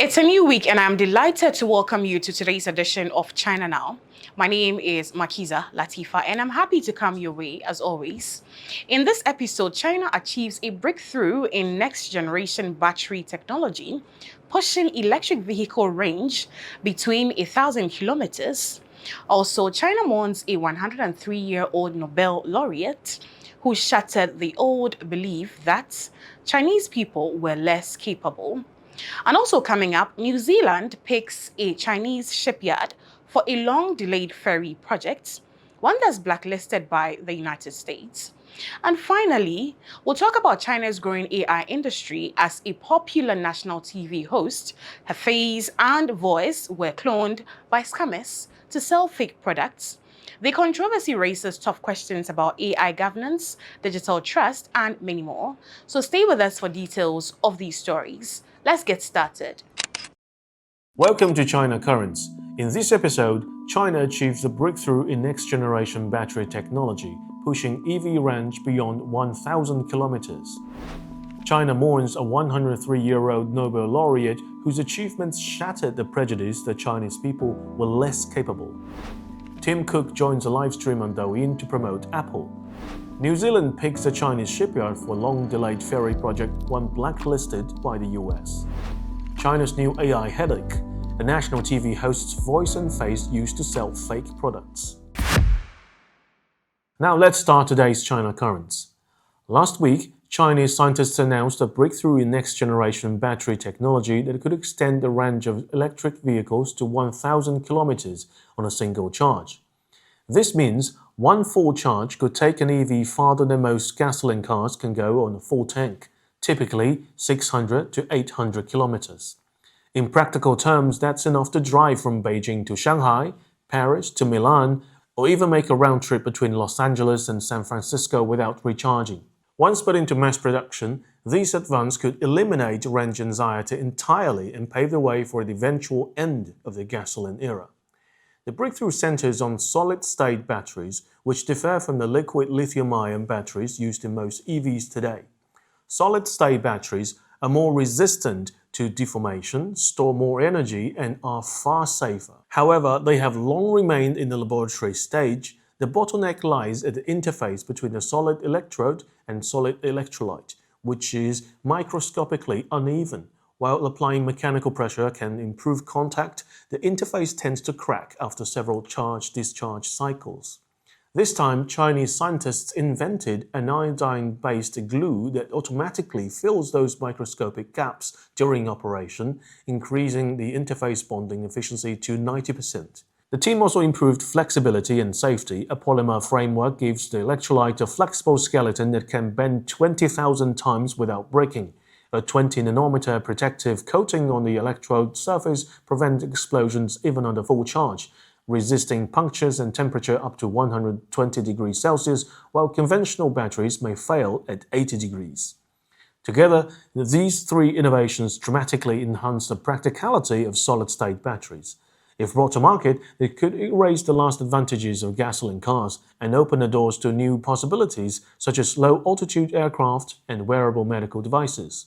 It's a new week and I'm delighted to welcome you to today's edition of China Now. My name is Makiza Latifa and I'm happy to come your way as always. In this episode, China achieves a breakthrough in next generation battery technology, pushing electric vehicle range between 1,000 kilometers. Also, China mourns a 103-year-old Nobel laureate who shattered the old belief that Chinese people were less capable. And also coming up, New Zealand picks a Chinese shipyard for a long-delayed ferry project, one that's blacklisted by the United States. And finally, we'll talk about China's growing AI industry as a popular national TV host, her face and voice were cloned by scammers to sell fake products. The controversy raises tough questions about AI governance, digital trust, and many more. So stay with us for details of these stories. Let's get started. Welcome to China Currents. In this episode, China achieves a breakthrough in next-generation battery technology, pushing EV range beyond 1,000 kilometers. China mourns a 103-year-old Nobel laureate whose achievements shattered the prejudice that Chinese people were less capable. Tim Cook joins a live stream on Douyin to promote Apple. New Zealand picks a Chinese shipyard for long-delayed ferry project, one blacklisted by the US. China's new AI headache. A national TV host's voice and face used to sell fake products. Now let's start today's China Currents. Last week, Chinese scientists announced a breakthrough in next-generation battery technology that could extend the range of electric vehicles to 1,000 kilometers on a single charge. This means one full charge could take an EV farther than most gasoline cars can go on a full tank, typically 600 to 800 kilometers. In practical terms, that's enough to drive from Beijing to Shanghai, Paris to Milan, or even make a round trip between Los Angeles and San Francisco without recharging. Once put into mass production, these advances could eliminate range anxiety entirely and pave the way for the eventual end of the gasoline era. The breakthrough centers on solid-state batteries, which differ from the liquid lithium-ion batteries used in most EVs today. Solid-state batteries are more resistant to deformation, store more energy, and are far safer. However, they have long remained in the laboratory stage. The bottleneck lies at the interface between the solid electrode and solid electrolyte, which is microscopically uneven. While applying mechanical pressure can improve contact, the interface tends to crack after several charge-discharge cycles. This time, Chinese scientists invented an iodine-based glue that automatically fills those microscopic gaps during operation, increasing the interface bonding efficiency to 90%. The team also improved flexibility and safety. A polymer framework gives the electrolyte a flexible skeleton that can bend 20,000 times without breaking. A 20-nanometer protective coating on the electrode surface prevents explosions even under full charge, resisting punctures and temperature up to 120 degrees Celsius, while conventional batteries may fail at 80 degrees. Together, these three innovations dramatically enhance the practicality of solid-state batteries. If brought to market, they could erase the last advantages of gasoline cars and open the doors to new possibilities such as low-altitude aircraft and wearable medical devices.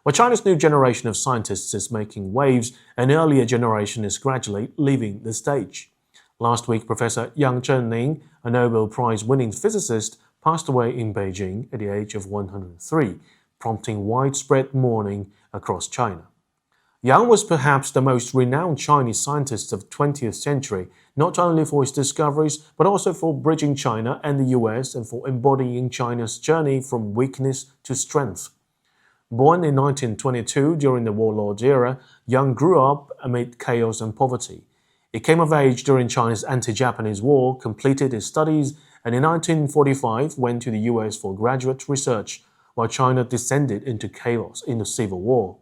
While China's new generation of scientists is making waves, an earlier generation is gradually leaving the stage. Last week, Professor Yang Zhenning, a Nobel Prize-winning physicist, passed away in Beijing at the age of 103, prompting widespread mourning across China. Yang was perhaps the most renowned Chinese scientist of the 20th century, not only for his discoveries, but also for bridging China and the US and for embodying China's journey from weakness to strength. Born in 1922 during the warlord era, Yang grew up amid chaos and poverty. He came of age during China's anti-Japanese war, completed his studies, and in 1945 went to the US for graduate research, while China descended into chaos in the Civil War.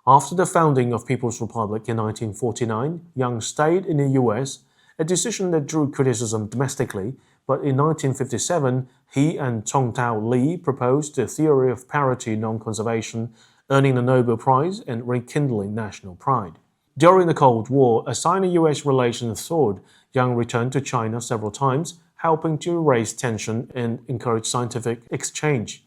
After the founding of People's Republic in 1949, Yang stayed in the US, a decision that drew criticism domestically, but in 1957, he and Tao Li proposed the theory of parity non-conservation, earning the Nobel Prize and rekindling national pride. During the Cold War, a Sino-US relations thawed. Yang returned to China several times, helping to raise tension and encourage scientific exchange.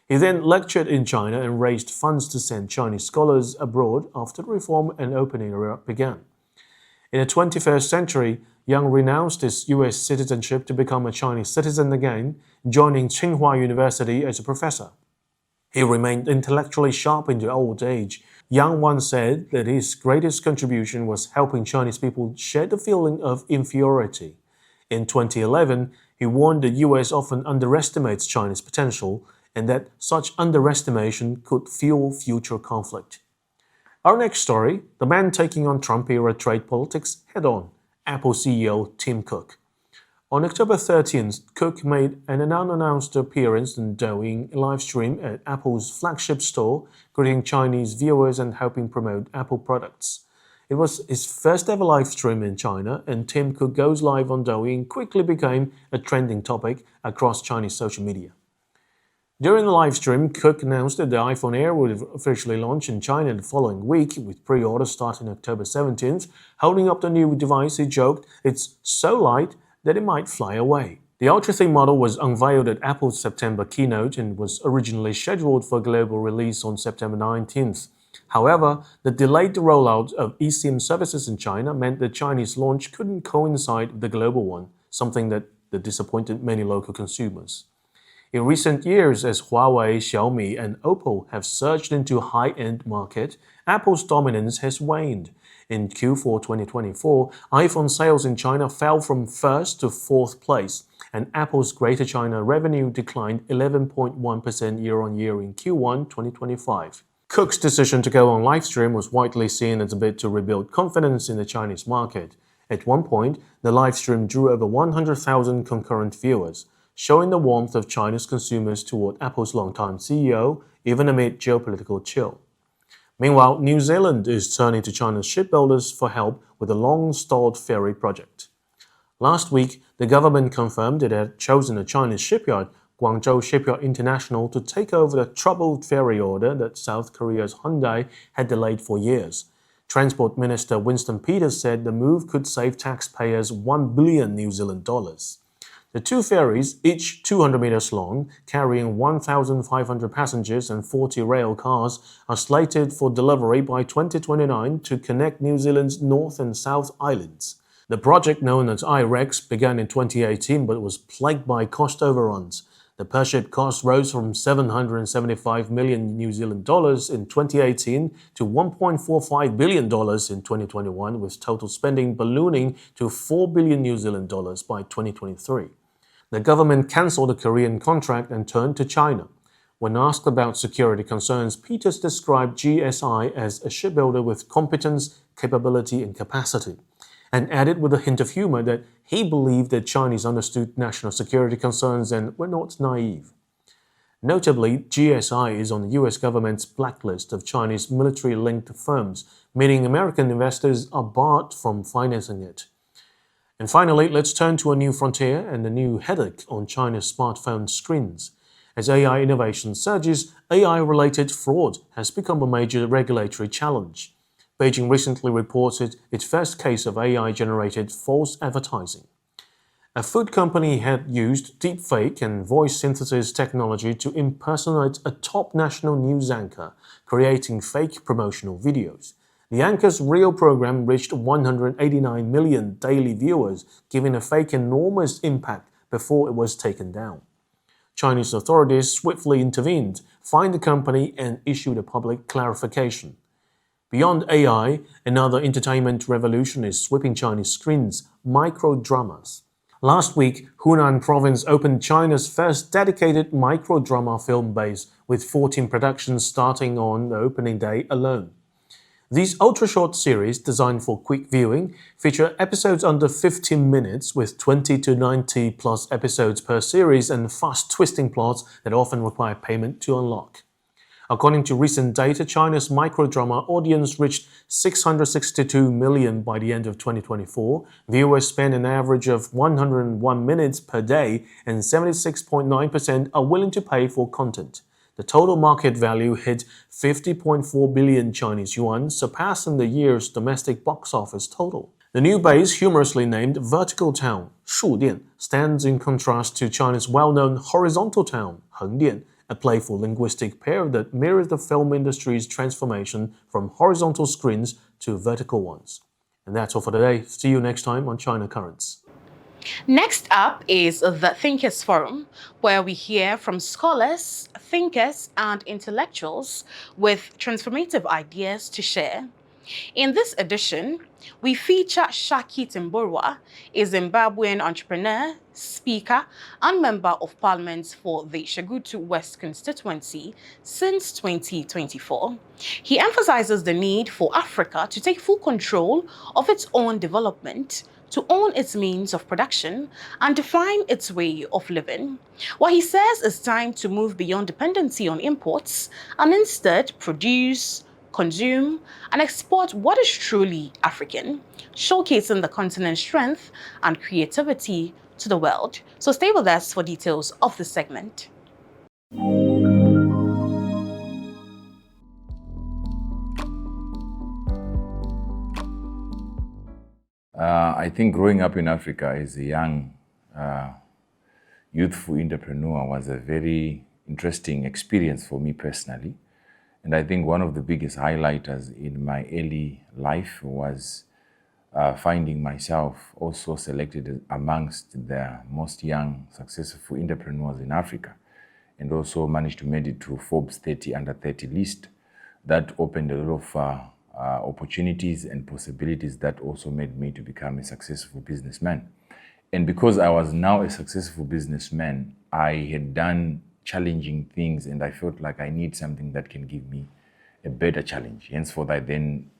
He then lectured in China and raised funds to send Chinese scholars abroad after the reform and opening era began. In the 21st century, Yang renounced his US citizenship to become a Chinese citizen again, joining Tsinghua University as a professor. He remained intellectually sharp into old age. Yang once said that his greatest contribution was helping Chinese people shed the feeling of inferiority. In 2011, he warned the US often underestimates China's potential and that such underestimation could fuel future conflict. Our next story, the man taking on Trump-era trade politics head-on, Apple CEO Tim Cook. On October 13th, Cook made an unannounced appearance in Douyin livestream at Apple's flagship store, greeting Chinese viewers and helping promote Apple products. It was his first ever livestream in China, and Tim Cook goes live on Douyin quickly became a trending topic across Chinese social media. During the livestream, Cook announced that the iPhone Air would officially launch in China the following week, with pre-orders starting October 17th. Holding up the new device, he joked, "It's so light that it might fly away." The ultra-thin model was unveiled at Apple's September keynote and was originally scheduled for global release on September 19th. However, the delayed rollout of eSIM services in China meant the Chinese launch couldn't coincide with the global one, something that disappointed many local consumers. In recent years, as Huawei, Xiaomi, and Oppo have surged into high-end market, Apple's dominance has waned. In Q4 2024, iPhone sales in China fell from first to fourth place, and Apple's Greater China revenue declined 11.1% year-on-year in Q1 2025. Cook's decision to go on livestream was widely seen as a bid to rebuild confidence in the Chinese market. At one point, the livestream drew over 100,000 concurrent viewers, showing the warmth of China's consumers toward Apple's longtime CEO, even amid geopolitical chill. Meanwhile, New Zealand is turning to China's shipbuilders for help with a long-stalled ferry project. Last week, the government confirmed it had chosen a Chinese shipyard, Guangzhou Shipyard International, to take over the troubled ferry order that South Korea's Hyundai had delayed for years. Transport Minister Winston Peters said the move could save taxpayers 1 billion New Zealand dollars. The two ferries, each 200 meters long, carrying 1,500 passengers and 40 rail cars, are slated for delivery by 2029 to connect New Zealand's North and South Islands. The project, known as IREX, began in 2018 but was plagued by cost overruns. The per-ship cost rose from 775 million New Zealand dollars in 2018 to 1.45 billion dollars in 2021, with total spending ballooning to 4 billion New Zealand dollars by 2023. The government cancelled the Korean contract and turned to China. When asked about security concerns, Peters described GSI as a shipbuilder with competence, capability, and capacity, and added with a hint of humor that he believed that Chinese understood national security concerns and were not naive. Notably, GSI is on the US government's blacklist of Chinese military-linked firms, meaning American investors are barred from financing it. And finally, let's turn to a new frontier and a new headache on China's smartphone screens. As AI innovation surges, AI-related fraud has become a major regulatory challenge. Beijing recently reported its first case of AI-generated false advertising. A food company had used deepfake and voice synthesis technology to impersonate a top national news anchor, creating fake promotional videos. The anchor's real program reached 189 million daily viewers, giving a fake enormous impact before it was taken down. Chinese authorities swiftly intervened, fined the company, and issued a public clarification. Beyond AI, another entertainment revolution is sweeping Chinese screens: microdramas. Last week, Hunan province opened China's first dedicated microdrama film base, with 14 productions starting on the opening day alone. These ultra-short series, designed for quick viewing, feature episodes under 15 minutes with 20 to 90 plus episodes per series and fast-twisting plots that often require payment to unlock. According to recent data, China's microdrama audience reached 662 million by the end of 2024. Viewers spend an average of 101 minutes per day, and 76.9% are willing to pay for content. The total market value hit 50.4 billion Chinese yuan, surpassing the year's domestic box office total. The new base, humorously named Vertical Town, Shudian, stands in contrast to China's well-known Horizontal Town, Hengdian, a playful linguistic pair that mirrors the film industry's transformation from horizontal screens to vertical ones. And that's all for today. See you next time on China Currents. Next up is the Thinkers Forum, where we hear from scholars, thinkers, and intellectuals with transformative ideas to share. In this edition, we feature Shacky Timburwa, a Zimbabwean entrepreneur, speaker, and member of parliament for the Shagutu West constituency since 2024. He emphasizes the need for Africa to take full control of its own development, to own its means of production, and define its way of living. What he says is time to move beyond dependency on imports and instead produce, consume, and export what is truly African, showcasing the continent's strength and creativity to the world. So stay with us for details of this segment. I think growing up in Africa as a young, youthful entrepreneur was a very interesting experience for me personally. And I think one of the biggest highlighters in my early life was finding myself also selected amongst the most young, successful entrepreneurs in Africa, and also managed to make it to Forbes 30 under 30 list. That opened a lot of opportunities and possibilities that also made me to become a successful businessman. And because I was now a successful businessman, I had done challenging things and I felt like I need something that can give me a better challenge. Henceforth, I then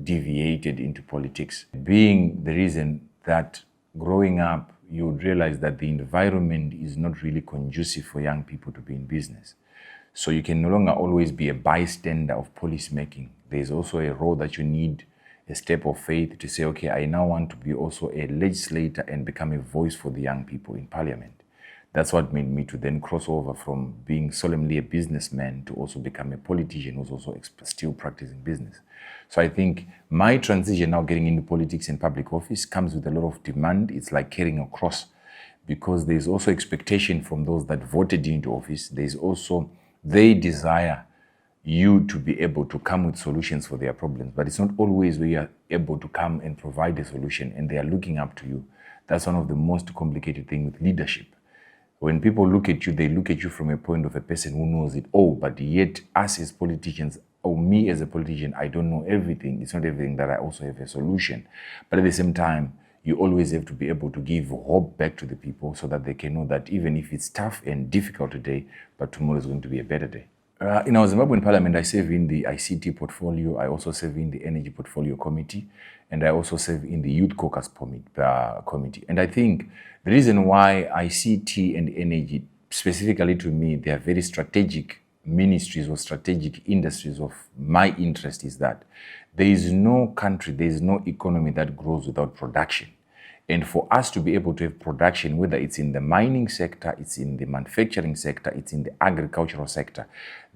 deviated into politics, being the reason that growing up, you would realize that the environment is not really conducive for young people to be in business. So you can no longer always be a bystander of policy making. There's also a role that you need, a step of faith to say, okay, I now want to be also a legislator and become a voice for the young people in parliament. That's what made me to then cross over from being solemnly a businessman to also become a politician who's also still practicing business. So I think my transition now getting into politics and public office comes with a lot of demand. It's like carrying a cross because there's also expectation from those that voted you into office. There's also, they desire you to be able to come with solutions for their problems, but it's not always where you are able to come and provide a solution and they are looking up to you. That's one of the most complicated things with leadership. When people look at you, they look at you from a point of a person who knows it all, but yet us as politicians, or me as a politician, I don't know everything. It's not everything that I also have a solution. But at the same time, you always have to be able to give hope back to the people so that they can know that even if it's tough and difficult today, but tomorrow is going to be a better day. In our Zimbabwean parliament, I serve in the ICT portfolio. I also serve in the energy portfolio committee, and I also serve in the youth caucus committee. And I think the reason why ICT and energy, specifically to me, they are very strategic ministries or strategic industries of my interest is that there is no country, there is no economy that grows without production. And for us to be able to have production, whether it's in the mining sector, it's in the manufacturing sector, it's in the agricultural sector,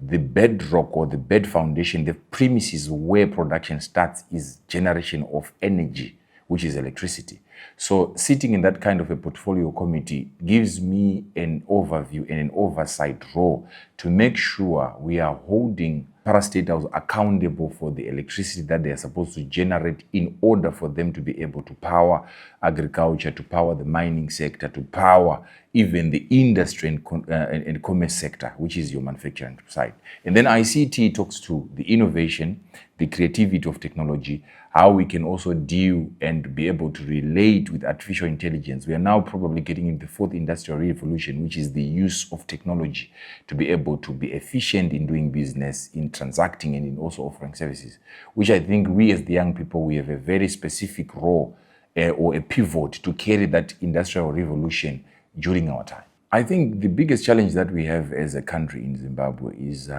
the bedrock or the bed foundation, the premises where production starts is generation of energy, which is electricity. So sitting in that kind of a portfolio committee gives me an overview and an oversight role to make sure we are holding parastatals accountable for the electricity that they are supposed to generate in order for them to be able to power agriculture, to power the mining sector, to power even the industry and commerce sector, which is your manufacturing side. And then ICT talks to the innovation, the creativity of technology, how we can also deal and be able to relate with artificial intelligence. We are now probably getting into the fourth industrial revolution, which is the use of technology to be able to be efficient in doing business, in transacting, and in also offering services, which I think we as the young people, we have a very specific role or a pivot to carry that industrial revolution during our time. I think the biggest challenge that we have as a country in Zimbabwe is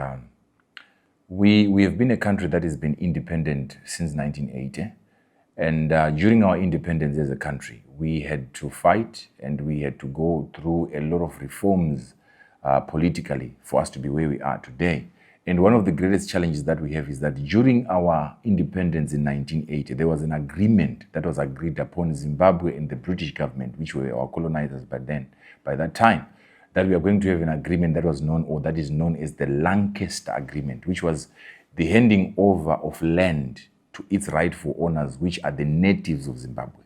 we have been a country that has been independent since 1980. And during our independence as a country, we had to fight and we had to go through a lot of reforms politically for us to be where we are today. And one of the greatest challenges that we have is that during our independence in 1980, there was an agreement that was agreed upon Zimbabwe and the British government, which were our colonizers by that time, that we are going to have an agreement that was known, or that is known as the Lancaster Agreement, which was the handing over of land to its rightful owners, which are the natives of Zimbabwe.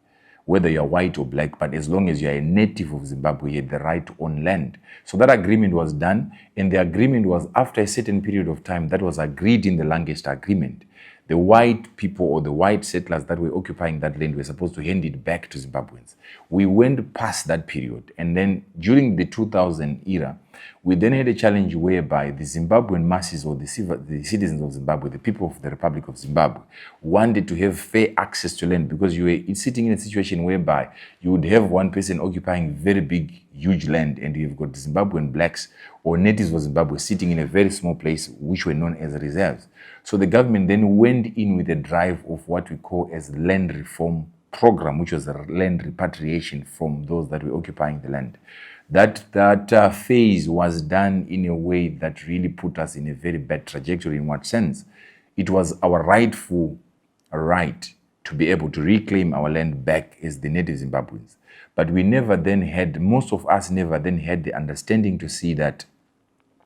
Whether you're white or black, but as long as you're a native of Zimbabwe, you had the right to own land. So that agreement was done, and the agreement was after a certain period of time that was agreed in the Lancaster Agreement. The white people or the white settlers that were occupying that land were supposed to hand it back to Zimbabweans. We went past that period, and then during the 2000 era, we then had a challenge whereby the Zimbabwean masses, or the citizens of Zimbabwe, the people of the Republic of Zimbabwe, wanted to have fair access to land, because you were sitting in a situation whereby you would have one person occupying very big, huge land, and you've got Zimbabwean blacks or natives of Zimbabwe sitting in a very small place, which were known as reserves. So the government then went in with a drive of what we call as land reform program, which was a land repatriation from those that were occupying the land. That phase was done in a way that really put us in a very bad trajectory. In what sense? It was our rightful right to be able to reclaim our land back as the native Zimbabweans. But we never then had, most of us never then had the understanding to see that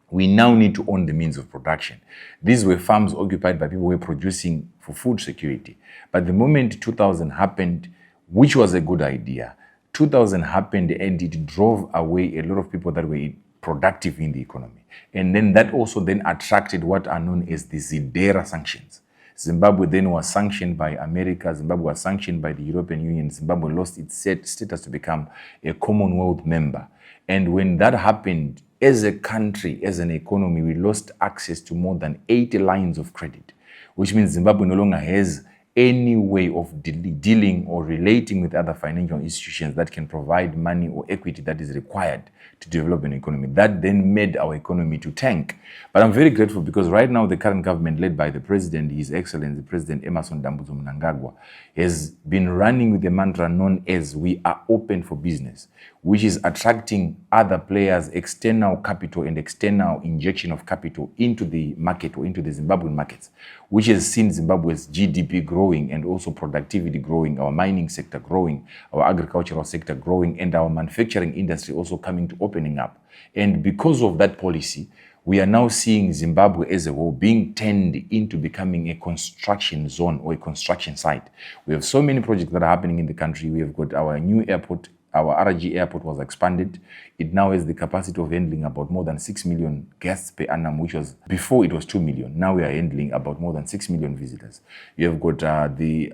we now need to own the means of production. These were farms occupied by people who were producing for food security. But the moment 2000 happened, which was a good idea, 2000 happened and it drove away a lot of people that were productive in the economy. And then that also then attracted what are known as the Zidera sanctions. Zimbabwe then was sanctioned by America. Zimbabwe was sanctioned by the European Union. Zimbabwe lost its status to become a Commonwealth member. And when that happened, as a country, as an economy, we lost access to more than 80 lines of credit, which means Zimbabwe no longer has any way of dealing or relating with other financial institutions that can provide money or equity that is required to develop an economy. That then made our economy to tank. But I'm very grateful because right now the current government, led by the President, His Excellency President Emmerson Dambudzo Mnangagwa, has been running with the mantra known as "we are open for business," which is attracting other players, external capital and external injection of capital into the market or into the Zimbabwean markets, which has seen Zimbabwe's GDP growing and also productivity growing, our mining sector growing, our agricultural sector growing, and our manufacturing industry also coming to opening up. And because of that policy, we are now seeing Zimbabwe as a whole being turned into becoming a construction zone or a construction site. We have so many projects that are happening in the country. We have got our new airport. Our RG airport was expanded. It now has the capacity of handling about more than 6 million guests per annum, which was before it was 2 million. Now we are handling about more than 6 million visitors. You have got the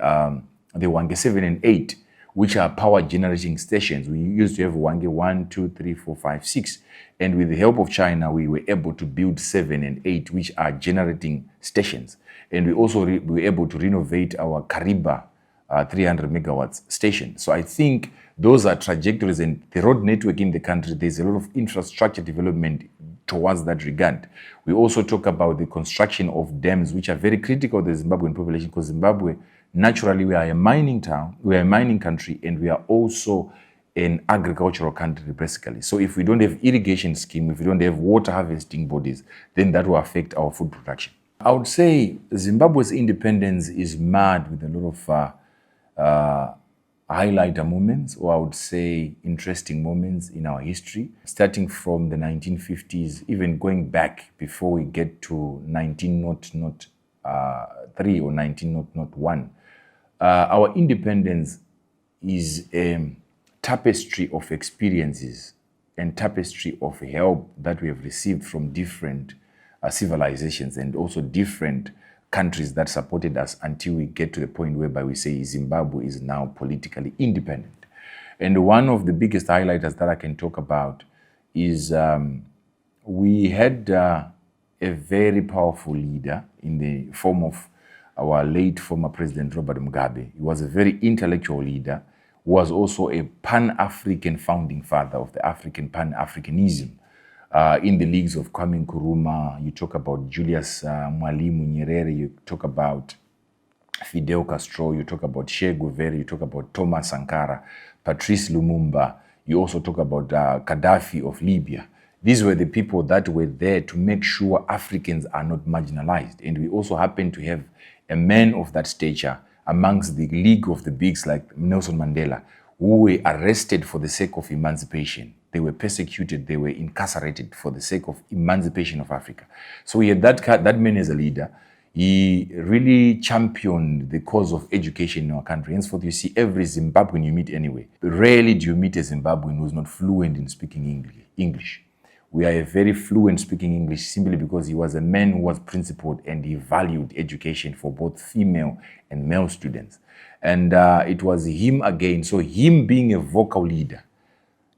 Wange 7 and 8, which are power generating stations. We used to have Wange 1, 2, 3, 4, 5, 6. And with the help of China, we were able to build 7 and 8, which are generating stations. And we also were able to renovate our Kariba 300 megawatts station. So I think those are trajectories, and the road network in the country, there's a lot of infrastructure development towards that regard. We also talk about the construction of dams, which are very critical to the Zimbabwean population, because Zimbabwe, naturally, we are a mining town, we are a mining country, and we are also an agricultural country, basically. So if we don't have irrigation scheme, if we don't have water harvesting bodies, then that will affect our food production. I would say Zimbabwe's independence is marred with a lot of highlighter moments, or I would say interesting moments in our history, starting from the 1950s, even going back before we get to 1903 or 1901. Our independence is a tapestry of experiences and tapestry of help that we have received from different civilizations and also different countries that supported us until we get to the point whereby we say Zimbabwe is now politically independent. And one of the biggest highlighters that I can talk about is we had a very powerful leader in the form of our late former President Robert Mugabe. He was a very intellectual leader who was also a Pan-African founding father of the African Pan-Africanism. In the leagues of Kwame Nkrumah, you talk about Julius Mwalimu Nyerere, you talk about Fidel Castro, you talk about Che Guevara, you talk about Thomas Sankara, Patrice Lumumba, you also talk about Gaddafi of Libya. These were the people that were there to make sure Africans are not marginalized. And we also happen to have a man of that stature amongst the league of the bigs like Nelson Mandela, who were arrested for the sake of emancipation. They were persecuted, they were incarcerated for the sake of emancipation of Africa. So we had that man as a leader. He really championed the cause of education in our country. Henceforth, you see every Zimbabwean you meet anyway. Rarely do you meet a Zimbabwean who's not fluent in speaking English. We are a very fluent speaking English simply because he was a man who was principled and he valued education for both female and male students. And it was him again. So him being a vocal leader,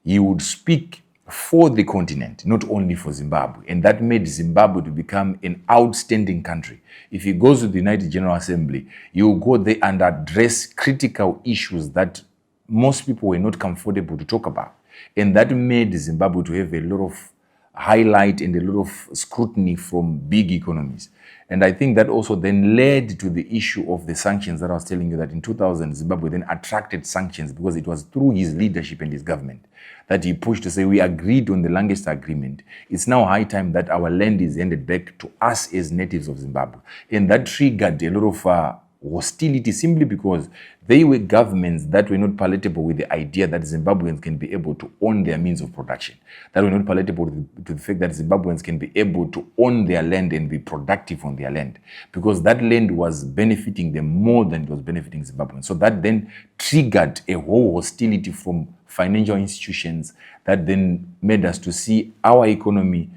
he would speak for the continent, not only for Zimbabwe. And that made Zimbabwe to become an outstanding country. If he goes to the United General Assembly, he will go there and address critical issues that most people were not comfortable to talk about. And that made Zimbabwe to have a lot of highlight and a lot of scrutiny from big economies. And I think that also then led to the issue of the sanctions that I was telling you, that in 2000, Zimbabwe then attracted sanctions because it was through his leadership and his government that he pushed to say, we agreed on the longest agreement. It's now high time that our land is handed back to us as natives of Zimbabwe. And that triggered a lot of hostility simply because they were governments that were not palatable with the idea that Zimbabweans can be able to own their means of production, that were not palatable to the fact that Zimbabweans can be able to own their land and be productive on their land, because that land was benefiting them more than it was benefiting Zimbabweans. So that then triggered a whole hostility from financial institutions that then made us to see our economy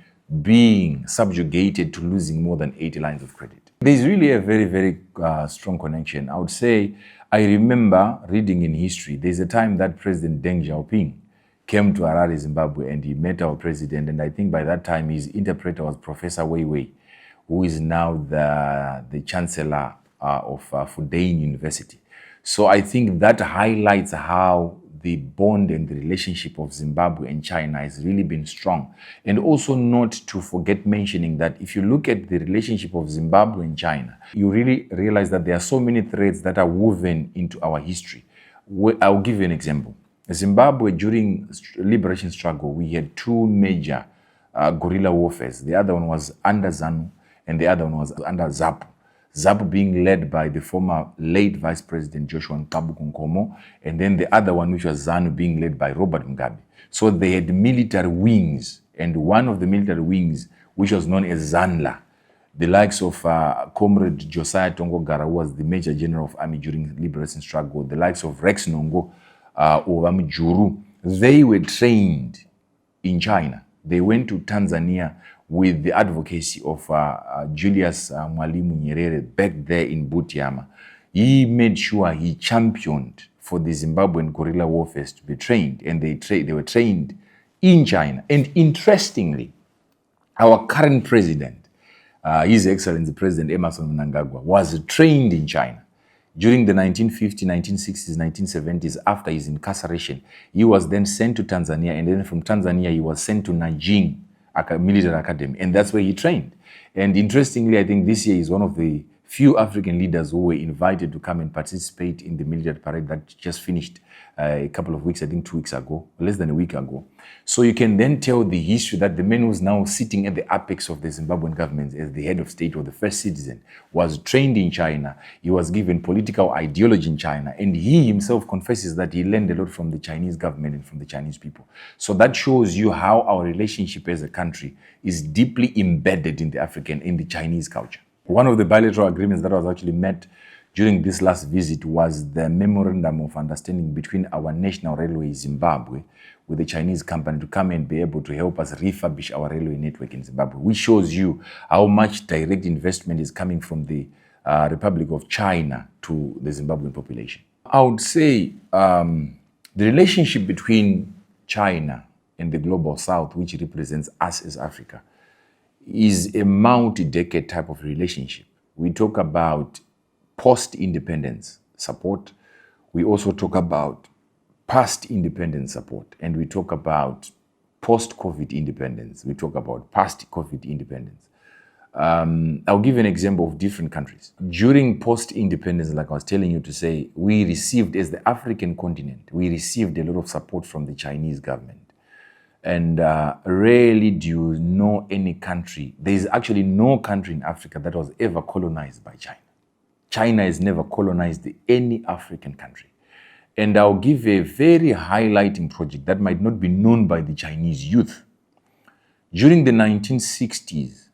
being subjugated to losing more than 80 lines of credit. There's really a very, very strong connection. I would say, I remember reading in history, there's a time that President Deng Xiaoping came to Harare, Zimbabwe, and he met our president. And I think by that time, his interpreter was Professor Weiwei, who is now the chancellor of Fudan University. So I think that highlights how the bond and the relationship of Zimbabwe and China has really been strong. And also not to forget mentioning that if you look at the relationship of Zimbabwe and China, you really realize that there are so many threads that are woven into our history. I'll give you an example. Zimbabwe, during liberation struggle, we had two major guerrilla warfares. The other one was under ZANU and the other one was under ZAPU. ZAPU being led by the former late Vice President Joshua Nkomo, and then the other one, which was ZANU, being led by Robert Mugabe. So they had military wings, and one of the military wings, which was known as ZANLA, the likes of Comrade Josiah Tongogara, who was the Major General of Army during the liberation struggle, the likes of Rex Nongo, Ovami Juru, they were trained in China. They went to Tanzania with the advocacy of Julius Mwalimu Nyerere back there in Butiama. He made sure he championed for the Zimbabwean guerrilla warfare to be trained, and they were trained in China. And interestingly, our current president, His Excellency President Emerson Mnangagwa, was trained in China. During the 1950s, 1960s, 1970s, after his incarceration, he was then sent to Tanzania, and then from Tanzania, he was sent to Nanjing Military Academy, and that's where he trained. And interestingly, I think this year is one of the few African leaders who were invited to come and participate in the military parade that just finished a couple of weeks, I think 2 weeks ago, less than a week ago. So you can then tell the history that the man who's now sitting at the apex of the Zimbabwean government as the head of state or the first citizen was trained in China. He was given political ideology in China, and he himself confesses that he learned a lot from the Chinese government and from the Chinese people. So that shows you how our relationship as a country is deeply embedded in the Chinese culture. One of the bilateral agreements that was actually met during this last visit was the memorandum of understanding between our national railway Zimbabwe with the Chinese company to come and be able to help us refurbish our railway network in Zimbabwe, which shows you how much direct investment is coming from the Republic of China to the Zimbabwean population. I would say the relationship between China and the Global South, which represents us as Africa, is a multi-decade type of relationship. We talk about post-independence support. We also talk about past independence support, and we talk about post-COVID independence. We talk about past-COVID independence. I'll give an example of different countries. During post-independence, like I was telling you to say, we received, as the African continent, we received a lot of support from the Chinese government. And rarely do you know any country, there is actually no country in Africa that was ever colonized by China. China has never colonized any African country. And I'll give a very highlighting project that might not be known by the Chinese youth. During the 1960s,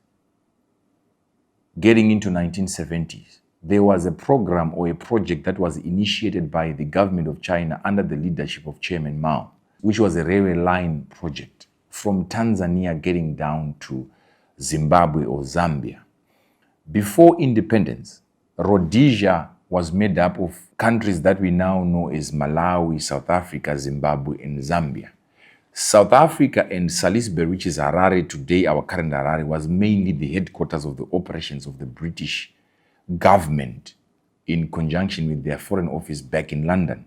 getting into 1970s, there was a program or a project that was initiated by the government of China under the leadership of Chairman Mao, which was a railway line project from Tanzania getting down to Zimbabwe or Zambia. Before independence, Rhodesia was made up of countries that we now know as Malawi, South Africa, Zimbabwe, and Zambia. South Africa and Salisbury, which is Harare today, our current Harare, was mainly the headquarters of the operations of the British government in conjunction with their foreign office back in London.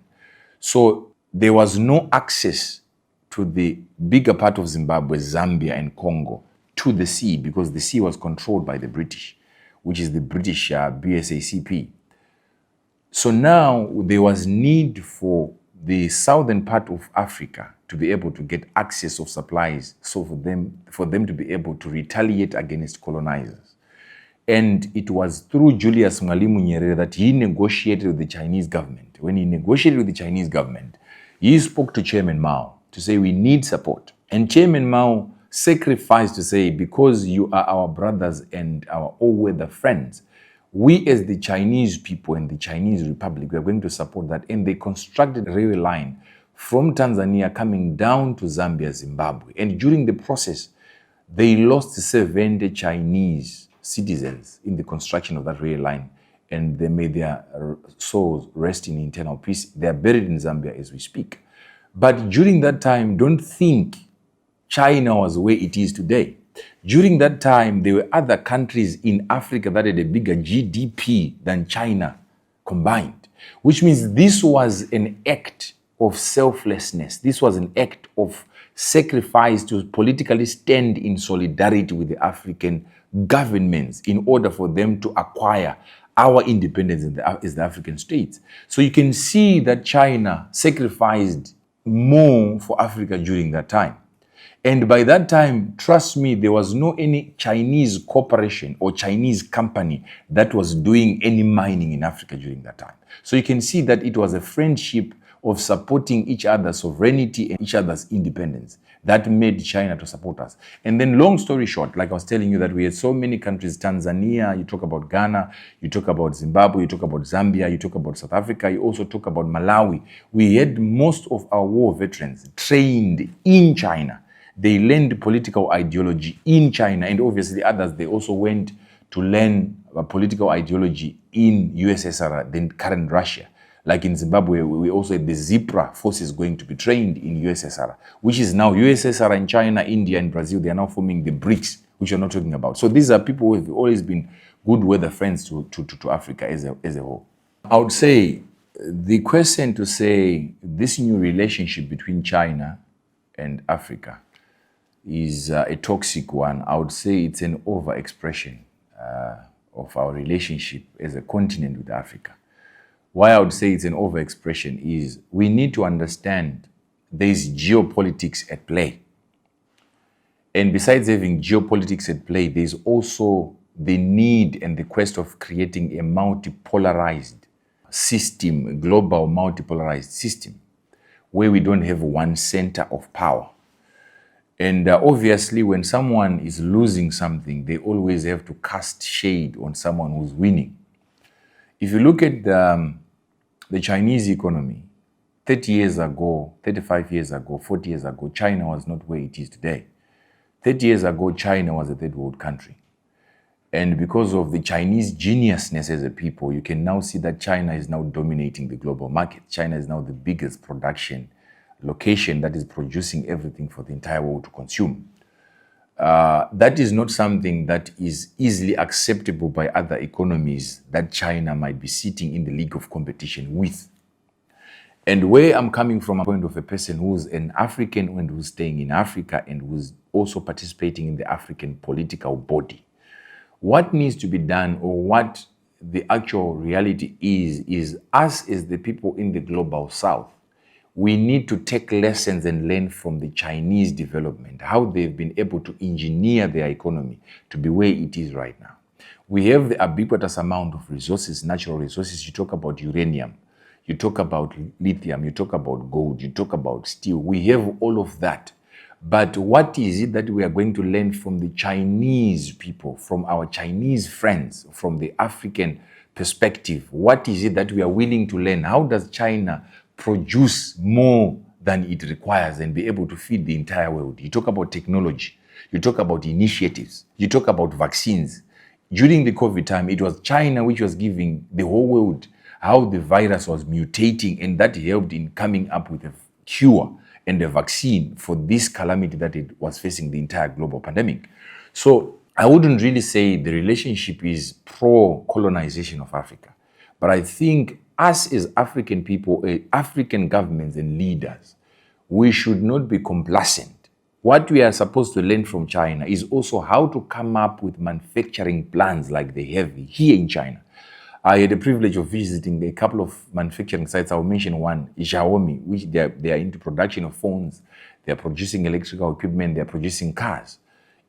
So there was no access to the bigger part of Zimbabwe, Zambia, and Congo to the sea because the sea was controlled by the British, which is the British BSACP. So now there was need for the southern part of Africa to be able to get access of supplies, so for them to be able to retaliate against colonizers. And it was through Julius Mwalimu Nyerere that he negotiated with the Chinese government. When he negotiated with the Chinese government, he spoke to Chairman Mao to say we need support. And Chairman Mao sacrificed to say, because you are our brothers and our all-weather friends, we as the Chinese people and the Chinese Republic, we are going to support that. And they constructed a railway line from Tanzania coming down to Zambia, Zimbabwe. And during the process, they lost 70 Chinese citizens in the construction of that rail line. And they made their souls rest in eternal peace. They are buried in Zambia as we speak. But during that time, don't think China was where it is today. During that time, there were other countries in Africa that had a bigger GDP than China combined, which means this was an act of selflessness. This was an act of sacrifice to politically stand in solidarity with the African governments in order for them to acquire our independence as the African states. So you can see that China sacrificed more for Africa during that time. And by that time, trust me, there was no any Chinese corporation or Chinese company that was doing any mining in Africa during that time. So you can see that it was a friendship of supporting each other's sovereignty and each other's independence that made China to support us. And then long story short, like I was telling you that we had so many countries, Tanzania, you talk about Ghana, you talk about Zimbabwe, you talk about Zambia, you talk about South Africa, you also talk about Malawi. We had most of our war veterans trained in China. They learned political ideology in China, and obviously others, they also went to learn political ideology in USSR, then current Russia. Like in Zimbabwe, we also had the ZIPRA forces going to be trained in USSR, which is now USSR and China, India and Brazil. They are now forming the BRICS, which we're not talking about. So these are people who have always been good weather friends to Africa as a whole. I would say the question to say this new relationship between China and Africa is a toxic one. I would say it's an overexpression of our relationship as a continent with Africa. Why I would say it's an overexpression is we need to understand there's geopolitics at play. And besides having geopolitics at play, there's also the need and the quest of creating a multipolarized system, a global multipolarized system, where we don't have one center of power. And obviously, when someone is losing something, they always have to cast shade on someone who's winning. If you look at the Chinese economy, 30 years ago, 35 years ago, 40 years ago, China was not where it is today. 30 years ago, China was a third world country. And because of the Chinese geniusness as a people, you can now see that China is now dominating the global market. China is now the biggest production location that is producing everything for the entire world to consume. That is not something that is easily acceptable by other economies that China might be sitting in the league of competition with. And where I'm coming from a point of a person who's an African and who's staying in Africa and who's also participating in the African political body, what needs to be done, or what the actual reality is us as the people in the global south, we need to take lessons and learn from the Chinese development, how they've been able to engineer their economy to be where it is right now. We have the ubiquitous amount of resources, natural resources. You talk about uranium. you talk about lithium, you talk about gold, you talk about steel. We have all of that. But what is it that we are going to learn from the Chinese people, from our Chinese friends, from the African perspective? What is it that we are willing to learn? How does China produce more than it requires and be able to feed the entire world? You talk about technology, you talk about initiatives, you talk about vaccines. During the COVID time, it was China which was giving the whole world how the virus was mutating, and that helped in coming up with a cure and a vaccine for this calamity that it was facing, the entire global pandemic. So I wouldn't really say the relationship is pro-colonization of Africa, but I think us as African people, African governments and leaders, we should not be complacent. What we are supposed to learn from China is also how to come up with manufacturing plans like they have here in China. I had the privilege of visiting a couple of manufacturing sites. I'll mention one, Xiaomi, which they are into production of phones. They are producing electrical equipment. They are producing cars.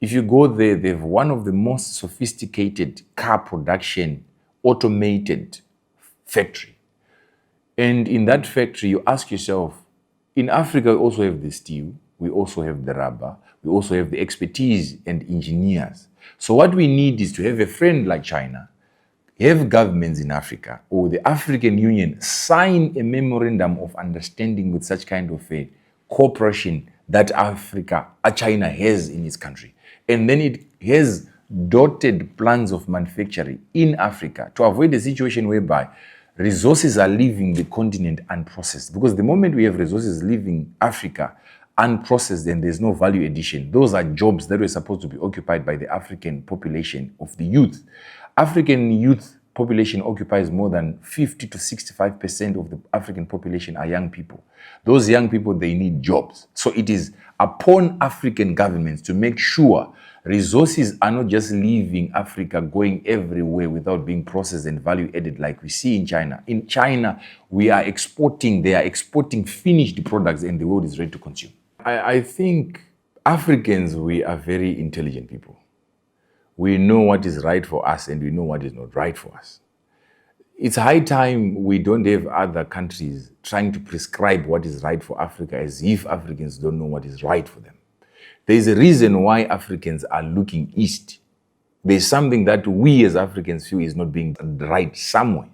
If you go there, they have one of the most sophisticated car production automated factory. And in that factory, you ask yourself, in Africa, we also have the steel. We also have the rubber. We also have the expertise and engineers. So what we need is to have a friend like China, have governments in Africa or the African Union sign a memorandum of understanding with such kind of a cooperation that China has in its country. And then it has dotted plans of manufacturing in Africa to avoid a situation whereby resources are leaving the continent unprocessed. Because the moment we have resources leaving Africa unprocessed, then there's no value addition. Those are jobs that were supposed to be occupied by the African population of the youth. African youth population occupies more than 50 to 65% of the African population are young people. Those young people, they need jobs. So it is upon African governments to make sure resources are not just leaving Africa going everywhere without being processed and value added like we see in China. In China, they are exporting finished products and the world is ready to consume. I think Africans, we are very intelligent people. We know what is right for us and we know what is not right for us. It's high time we don't have other countries trying to prescribe what is right for Africa as if Africans don't know what is right for them. There is a reason why Africans are looking east. There's something that we as Africans feel is not being right somewhere.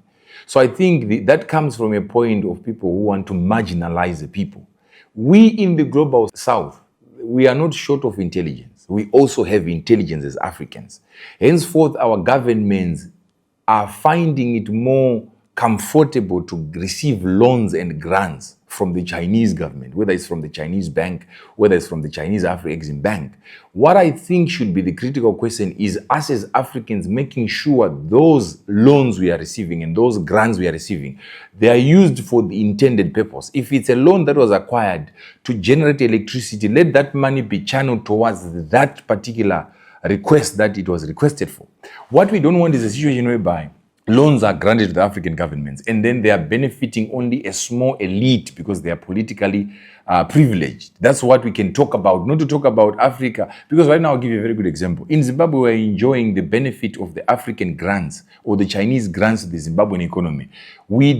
So I think that comes from a point of people who want to marginalize the people. We in the global south, we are not short of intelligence. We also have intelligence as Africans. Henceforth, our governments are finding it more comfortable to receive loans and grants from the Chinese government, whether it's from the Chinese bank, whether it's from the Chinese Afro-Exim Bank. What I think should be the critical question is us as Africans making sure those loans we are receiving and those grants we are receiving, they are used for the intended purpose. If it's a loan that was acquired to generate electricity, let that money be channeled towards that particular request that it was requested for. What we don't want is a situation whereby loans are granted to the African governments and then they are benefiting only a small elite because they are politically privileged. That's what we can talk about, not to talk about Africa. Because right now, I'll give you a very good example. In Zimbabwe, we're enjoying the benefit of the African grants or the Chinese grants to the Zimbabwean economy. We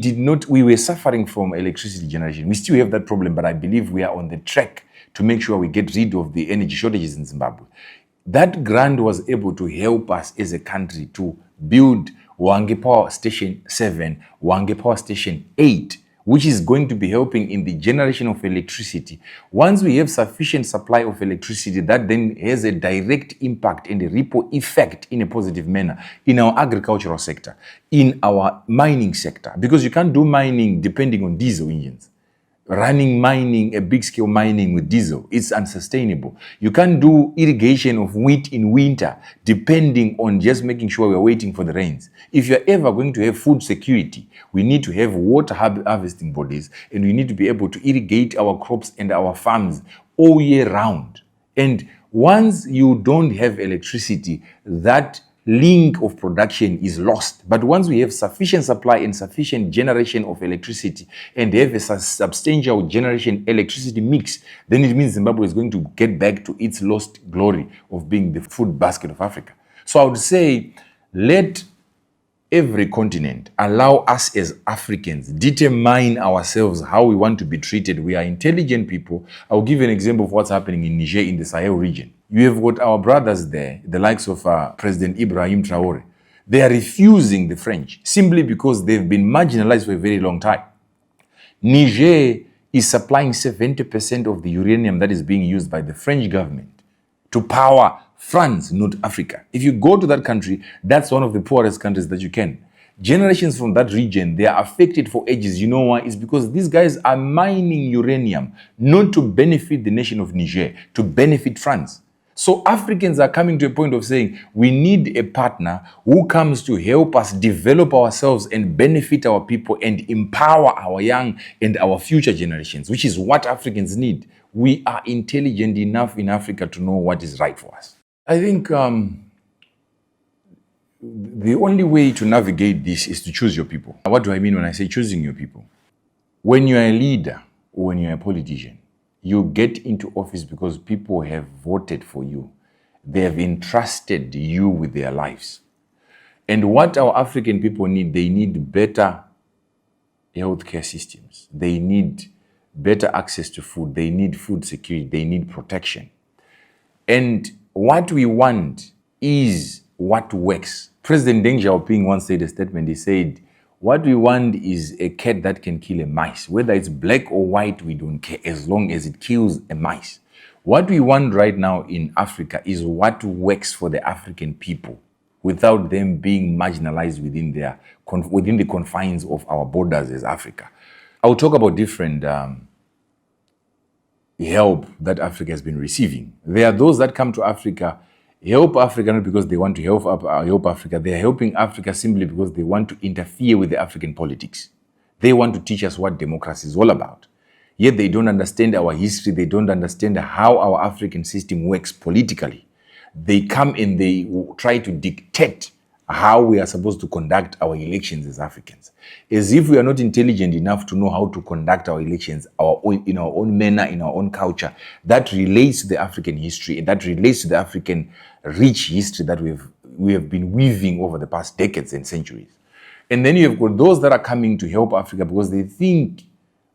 were suffering from electricity generation. We still have that problem, but I believe we are on the track to make sure we get rid of the energy shortages in Zimbabwe. That grant was able to help us as a country to build Hwange Power Station 7, Hwange Power Station 8, which is going to be helping in the generation of electricity. Once we have sufficient supply of electricity, that then has a direct impact and a ripple effect in a positive manner in our agricultural sector, in our mining sector, because you can't do mining depending on diesel engines. Running mining, a big-scale mining with diesel, it's unsustainable. You can't do irrigation of wheat in winter depending on just making sure we're waiting for the rains. If you're ever going to have food security, we need to have water harvesting bodies and we need to be able to irrigate our crops and our farms all year round. And once you don't have electricity, that link of production is lost. But once we have sufficient supply and sufficient generation of electricity and have a substantial generation electricity mix, then it means Zimbabwe is going to get back to its lost glory of being the food basket of Africa. So I would say, let every continent, allow us as Africans determine ourselves how we want to be treated. We are intelligent people. I'll give you an example of what's happening in Niger, in the Sahel region. You have got our brothers there, the likes of President Ibrahim Traore. They are refusing the French simply because they've been marginalized for a very long time. Niger is supplying 70% of the uranium that is being used by the French government to power France, not Africa. If you go to that country, that's one of the poorest countries that you can. Generations from that region, they are affected for ages. You know why? It's because these guys are mining uranium, not to benefit the nation of Niger, to benefit France. So Africans are coming to a point of saying, we need a partner who comes to help us develop ourselves and benefit our people and empower our young and our future generations, which is what Africans need. We are intelligent enough in Africa to know what is right for us. I think the only way to navigate this is to choose your people. What do I mean when I say choosing your people? When you're a leader or when you're a politician, you get into office because people have voted for you. They have entrusted you with their lives. And what our African people need, they need better healthcare systems. They need better access to food. They need food security. They need protection. And what we want is what works. President Deng Xiaoping once said a statement. He said, what we want is a cat that can kill a mice. Whether it's black or white, we don't care, as long as it kills a mice. What we want right now in Africa is what works for the African people without them being marginalized within the confines of our borders as Africa. I'll talk about different help that Africa has been receiving. There are those that come to Africa, help Africa not because they want to help Africa. They are helping Africa simply because they want to interfere with the African politics. They want to teach us what democracy is all about. Yet they don't understand our history. They don't understand how our African system works politically. They come and they try to dictate how we are supposed to conduct our elections as Africans. As if we are not intelligent enough to know how to conduct our elections in our own manner, in our own culture, that relates to the African history and that relates to the African rich history that we have been weaving over the past decades and centuries. And then you have got those that are coming to help Africa because they think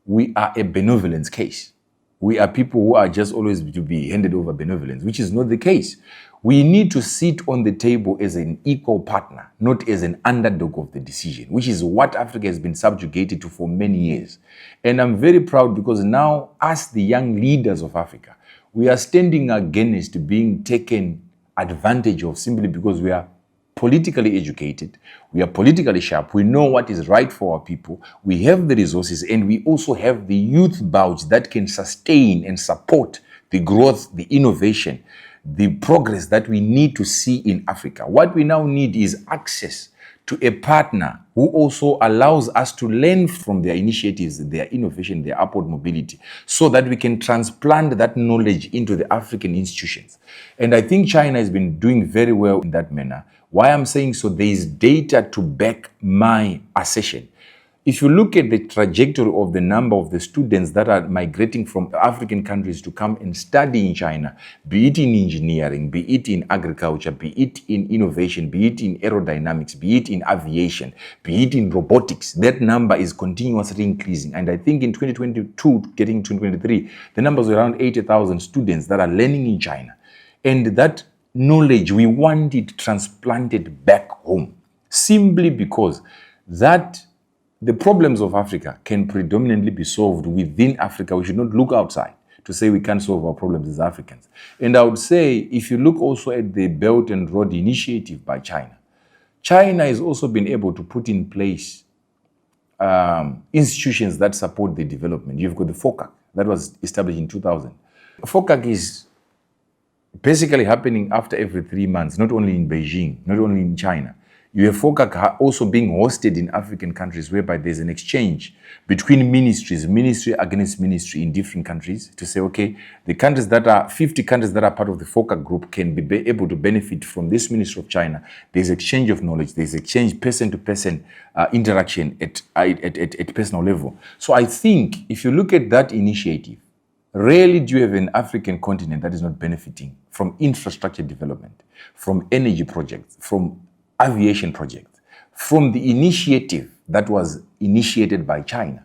we are a benevolence case. We are people who are just always to be handed over benevolence, which is not the case. We need to sit on the table as an equal partner, not as an underdog of the decision, which is what Africa has been subjugated to for many years. And I'm very proud because now, as the young leaders of Africa, we are standing against being taken advantage of simply because we are politically educated, we are politically sharp, we know what is right for our people, we have the resources, and we also have the youth bulge that can sustain and support the growth, the innovation, the progress that we need to see in Africa. What we now need is access to a partner who also allows us to learn from their initiatives, their innovation, their upward mobility, so that we can transplant that knowledge into the African institutions. And I think China has been doing very well in that manner. Why I'm saying so, there is data to back my assertion. If you look at the trajectory of the number of the students that are migrating from African countries to come and study in China, be it in engineering, be it in agriculture, be it in innovation, be it in aerodynamics, be it in aviation, be it in robotics, that number is continuously increasing. And I think in 2022, getting 2023, the numbers were around 80,000 students that are learning in China. And that knowledge, we want it transplanted back home, simply because the problems of Africa can predominantly be solved within Africa. We should not look outside to say we can't solve our problems as Africans. And I would say, if you look also at the Belt and Road Initiative by China, China has also been able to put in place institutions that support the development. You've got the FOCAC that was established in 2000. FOCAC is basically happening after every 3 months, not only in Beijing, not only in China. You have FOCAC also being hosted in African countries whereby there's an exchange between ministries, ministry against ministry in different countries to say, okay, the countries that are 50 countries that are part of the FOCAC group can be able to benefit from this Ministry of China. There's exchange of knowledge, there's exchange person-to-person interaction at personal level. So I think if you look at that initiative, rarely do you have an African continent that is not benefiting from infrastructure development, from energy projects, from aviation projects, from the initiative that was initiated by China.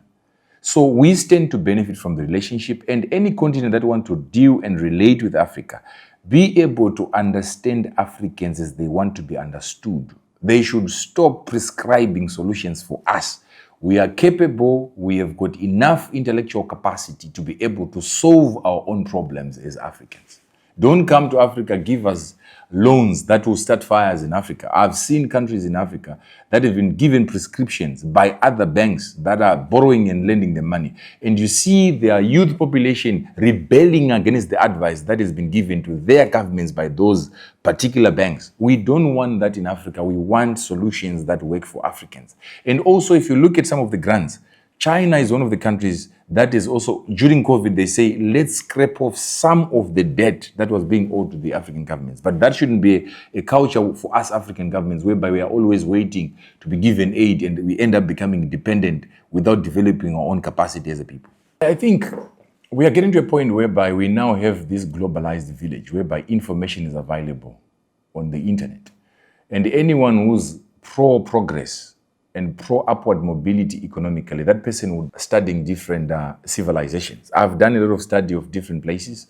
So we stand to benefit from the relationship, and any continent that want to deal and relate with Africa, be able to understand Africans as they want to be understood. They should stop prescribing solutions for us. We are capable, we have got enough intellectual capacity to be able to solve our own problems as Africans. Don't come to Africa, give us loans that will start fires in Africa. I've seen countries in Africa that have been given prescriptions by other banks that are borrowing and lending them money. And you see their youth population rebelling against the advice that has been given to their governments by those particular banks. We don't want that in Africa. We want solutions that work for Africans. And also, if you look at some of the grants, China is one of the countries that is also, during COVID, they say, let's scrape off some of the debt that was being owed to the African governments. But that shouldn't be a culture for us African governments, whereby we are always waiting to be given aid and we end up becoming dependent without developing our own capacity as a people. I think we are getting to a point whereby we now have this globalized village, whereby information is available on the internet. And anyone who's pro-progress and pro-upward mobility economically, that person would be studying different civilizations. I've done a lot of study of different places.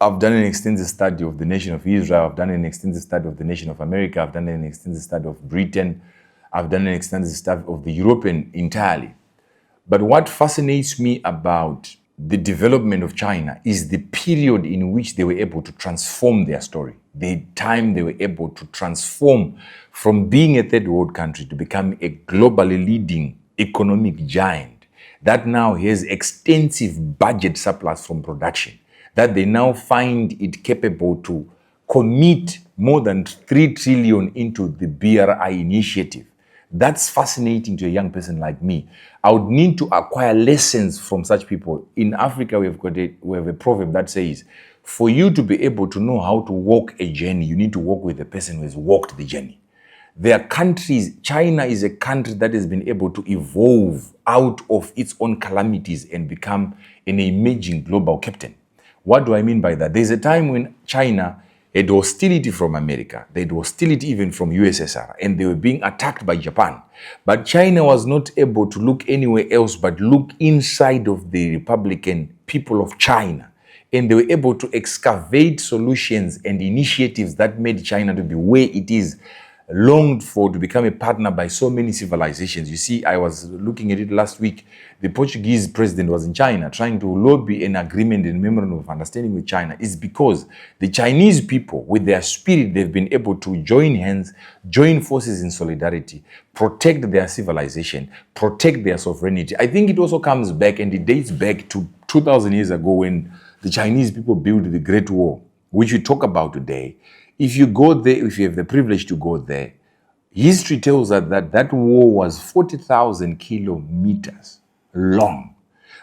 I've done an extensive study of the nation of Israel. I've done an extensive study of the nation of America. I've done an extensive study of Britain. I've done an extensive study of the European entirely. But what fascinates me about the development of China is the period in which they were able to transform their story. The time they were able to transform from being a third world country to become a globally leading economic giant that now has extensive budget surplus from production, that they now find it capable to commit more than 3 trillion into the BRI initiative. That's fascinating to a young person like me. I would need to acquire lessons from such people. In Africa, we have a proverb that says, for you to be able to know how to walk a journey, you need to walk with a person who has walked the journey. There are countries, China is a country that has been able to evolve out of its own calamities and become an emerging global captain. What do I mean by that? There's a time when China had hostility from America, they had hostility even from USSR, and they were being attacked by Japan. But China was not able to look anywhere else but look inside of the Republican people of China. And they were able to excavate solutions and initiatives that made China to be where it is, longed for, to become a partner by so many civilizations. You see, I was looking at it last week. The Portuguese president was in China trying to lobby an agreement and memorandum of understanding with China. It's because the Chinese people, with their spirit, they've been able to join hands, join forces in solidarity, protect their civilization, protect their sovereignty. I think it also comes back, and it dates back to 2,000 years ago when the Chinese people built the Great Wall, which we talk about today. If you go there, if you have the privilege to go there, history tells us that wall was 40,000 kilometers long.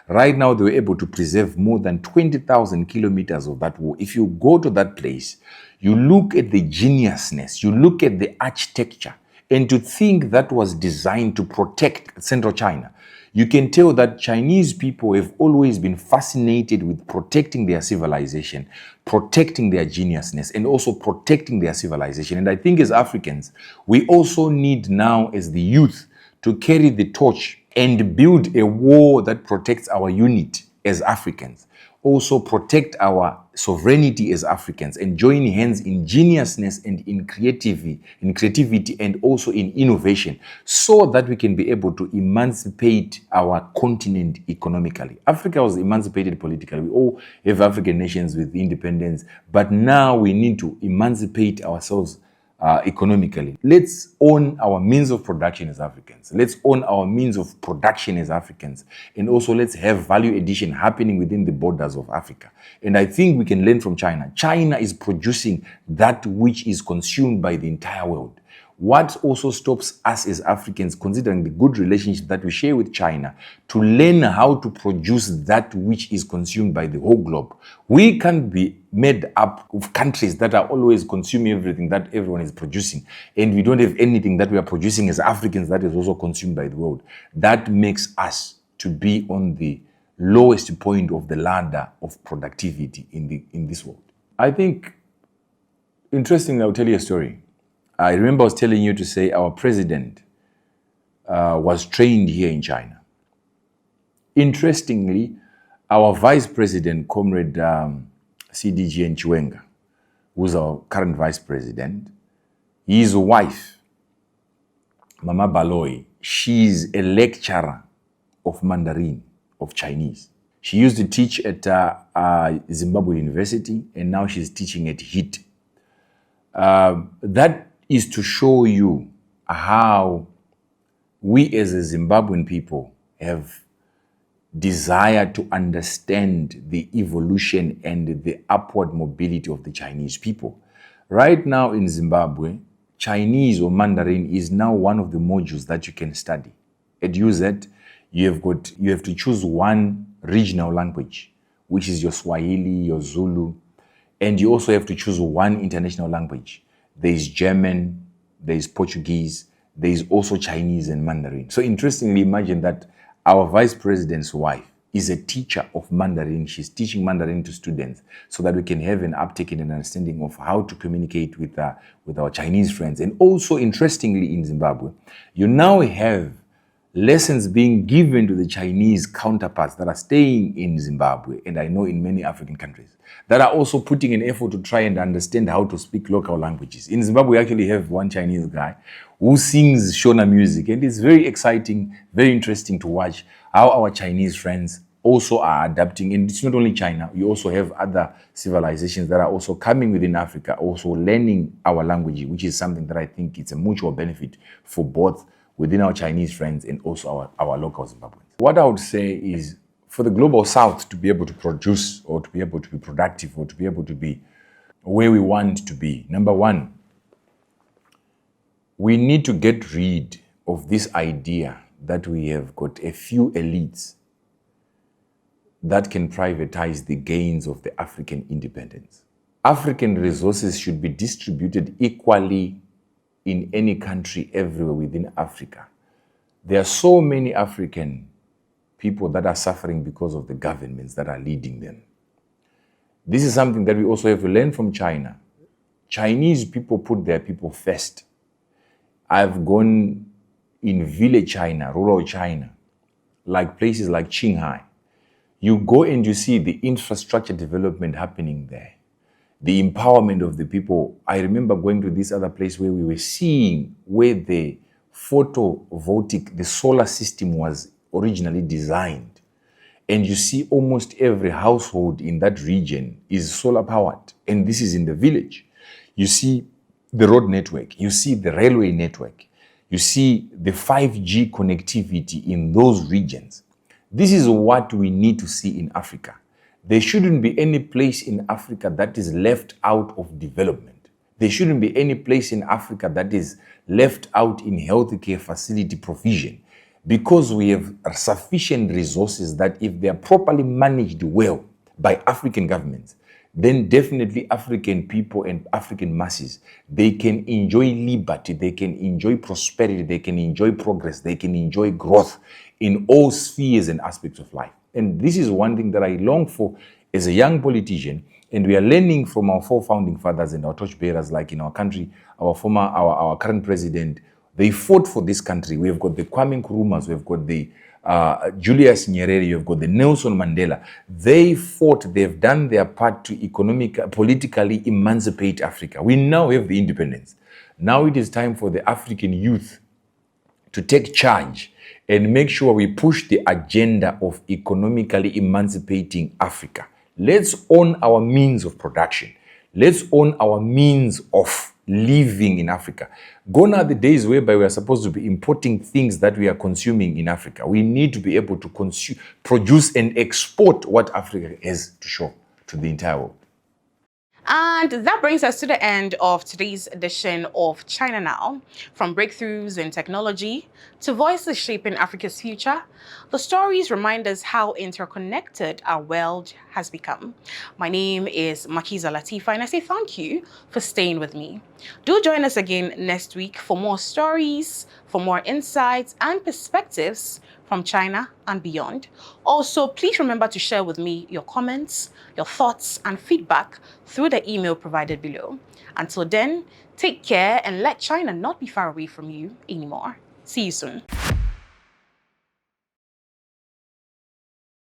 Right now, they were able to preserve more than 20,000 kilometers of that wall. If you go to that place, you look at the geniusness, you look at the architecture, and to think that was designed to protect central China, you can tell that Chinese people have always been fascinated with protecting their civilization, protecting their geniusness, and also protecting their civilization. And I think as Africans, we also need now as the youth to carry the torch and build a wall that protects our unity as Africans. Also protect our sovereignty as Africans and join hands in geniusness and in creativity and also in innovation, so that we can be able to emancipate our continent economically. Africa was emancipated politically. We all have African nations with independence, but now we need to emancipate ourselves economically. Let's own our means of production as Africans. Let's own our means of production as Africans. And also let's have value addition happening within the borders of Africa. And I think we can learn from China. China is producing that which is consumed by the entire world. What also stops us as Africans, considering the good relationship that we share with China, to learn how to produce that which is consumed by the whole globe? We can't be made up of countries that are always consuming everything that everyone is producing, and we don't have anything that we are producing as Africans that is also consumed by the world. That makes us to be on the lowest point of the ladder of productivity in this world. I think, interestingly, I'll tell you a story. I remember I was telling you to say our president was trained here in China. Interestingly, our vice president, Comrade CDG Chiwenga, who's our current vice president, his wife, Mama Baloy, she's a lecturer of Mandarin, of Chinese. She used to teach at Zimbabwe University, and now she's teaching at HIT. That is to show you how we as a Zimbabwean people have desired to understand the evolution and the upward mobility of the Chinese people. Right now in Zimbabwe, Chinese or Mandarin is now one of the modules that you can study. At UZ, you have to choose one regional language, which is your Swahili, your Zulu, and you also have to choose one international language. There is German, there is Portuguese, there is also Chinese and Mandarin. So interestingly, imagine that our vice president's wife is a teacher of Mandarin. She's teaching Mandarin to students so that we can have an uptake in an understanding of how to communicate with our Chinese friends. And also, interestingly, in Zimbabwe, you now have lessons being given to the Chinese counterparts that are staying in Zimbabwe, and I know in many African countries, that are also putting an effort to try and understand how to speak local languages. In Zimbabwe, we actually have one Chinese guy who sings Shona music, and it's very exciting, very interesting to watch how our Chinese friends also are adapting. And it's not only China, we also have other civilizations that are also coming within Africa, also learning our language, which is something that I think it's a mutual benefit for both within our Chinese friends and also our local Zimbabweans. What I would say is, for the global south to be able to produce or to be able to be productive or to be able to be where we want to be, number one, we need to get rid of this idea that we have got a few elites that can privatize the gains of the African independence. African resources should be distributed equally in any country everywhere within Africa. There are so many African people that are suffering because of the governments that are leading them. This is something that we also have to learn from China. Chinese people put their people first. I've gone in village China, rural China, like places like Qinghai. You go and you see the infrastructure development happening there, the empowerment of the people. I remember going to this other place where we were seeing where the photovoltaic, the solar system was originally designed. And you see almost every household in that region is solar powered. And this is in the village. You see the road network, you see the railway network, you see the 5G connectivity in those regions. This is what we need to see in Africa. There shouldn't be any place in Africa that is left out of development. There shouldn't be any place in Africa that is left out in healthcare facility provision, because we have sufficient resources that if they are properly managed well by African governments, then definitely African people and African masses, they can enjoy liberty, they can enjoy prosperity, they can enjoy progress, they can enjoy growth in all spheres and aspects of life. And this is one thing that I long for as a young politician, and we are learning from our four founding fathers and our torchbearers, like in our country, our current president. They fought for this country. We have got the Kwame Nkrumahs, we have got the Julius Nyerere, you have got the Nelson Mandela. They fought, they've done their part to politically emancipate Africa. We now have the independence. Now it is time for the African youth to take charge and make sure we push the agenda of economically emancipating Africa. Let's own our means of production. Let's own our means of living in Africa. Gone are the days whereby we are supposed to be importing things that we are consuming in Africa. We need to be able to produce and export what Africa has to show to the entire world. And that brings us to the end of today's edition of China Now. From breakthroughs in technology to voices shaping Africa's future, the stories remind us how interconnected our world has has become. My name is Makiza Latifa, and I say thank you for staying with me. Do join us again next week for more stories, for more insights and perspectives from China and beyond. Also, please remember to share with me your comments, your thoughts, and feedback through the email provided below. Until then, take care and let China not be far away from you anymore. See you soon.